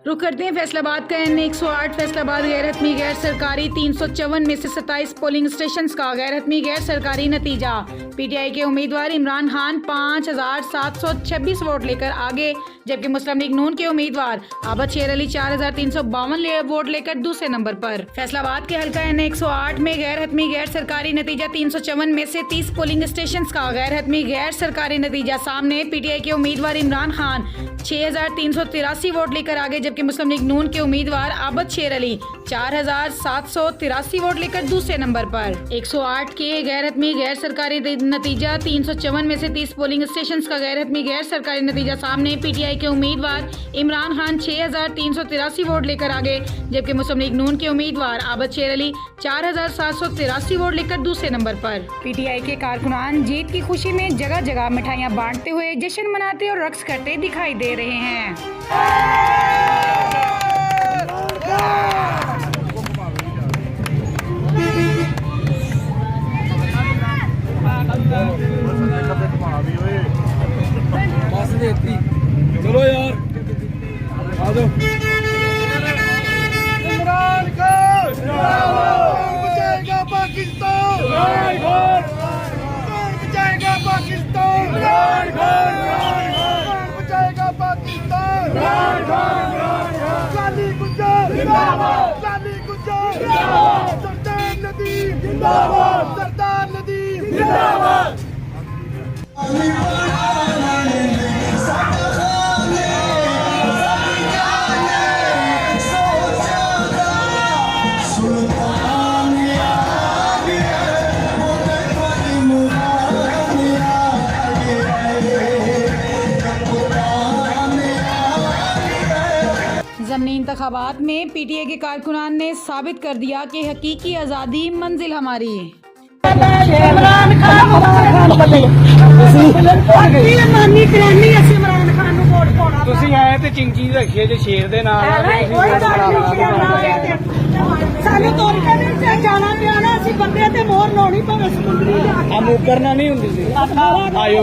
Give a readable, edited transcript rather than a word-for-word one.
रुक करते हैं फैसलाबाद का N108 फैसलाबाद गैर हतमी गैर सरकारी 354 में से 27 पोलिंग स्टेशन का गैर हतमी गैर सरकारी नतीजा। पीटीआई के उम्मीदवार इमरान खान 5726 वोट लेकर आगे, जबकि मुस्लिम लीग नून के उम्मीदवार आबद शेर अली 4352 वोट लेकर दूसरे नंबर पर। फैसलाबाद के हल्का N108 में गैर हतमी गैर सरकारी नतीजा 354 में से 30 पोलिंग स्टेशन का गैर हतमी गैर सरकारी नतीजा सामने। पीटीआई के उम्मीदवार इमरान खान 6383 वोट लेकर आगे, जबकि मुस्लिम लीग नून के उम्मीदवार आबद शेर अली 4783 वोट लेकर दूसरे नंबर पर। 108 के गैर हतमी गैर सरकारी नतीजा 354 में से 30 पोलिंग स्टेशन का गैर हतमी गैर सरकारी नतीजा सामने। पीटीआई के उम्मीदवार इमरान खान 6383 वोट लेकर आगे, जबकि मुस्लिम लीग नून के उम्मीदवार आबद शेर अली 4783 वोट लेकर दूसरे नंबर पर। पीटीआई के कारकुनान जीत की खुशी में जगह जगह मिठाइयां बांटते हुए जश्न मनाते और रक्स करते दिखाई दे रहे हैं। चलो यार आ जाओ। इमरान खान बचाएगा पाकिस्तान, बचाएगा पाकिस्तान, बचाएगा पाकिस्तान। लाली गुज्जर जिंदाबाद, लाली गुज्जर जिंदाबाद, सरदार नदीम जिंदाबाद, सरदार नदीम जिंदाबाद। ज़मनी इंतखाबात में पीटीआई के कारकुनान ने साबित कर दिया कि हकीकी आज़ादी मंजिल हमारी है। ਤੁਸੀਂ ਆਏ ਤੇ ਚਿੰਗੀ ਰੱਖੀਏ ਜੇ ਸ਼ੇਰ ਦੇ ਨਾਲ ਸਾਨੂੰ ਤੋਰ ਕੇ ਜਾਣਾ ਪਿਆ ਨਾ, ਅਸੀਂ ਬੰਦੇ ਤੇ ਮੋਹਰ ਲਾਉਣੀ ਭਾਵੇਂ ਸਮੁੰਦਰੀ ਜਾ ਕੇ ਆ ਮੁਕਰਨਾ ਨਹੀਂ ਹੁੰਦੀ ਸੀ। ਆਇਓ।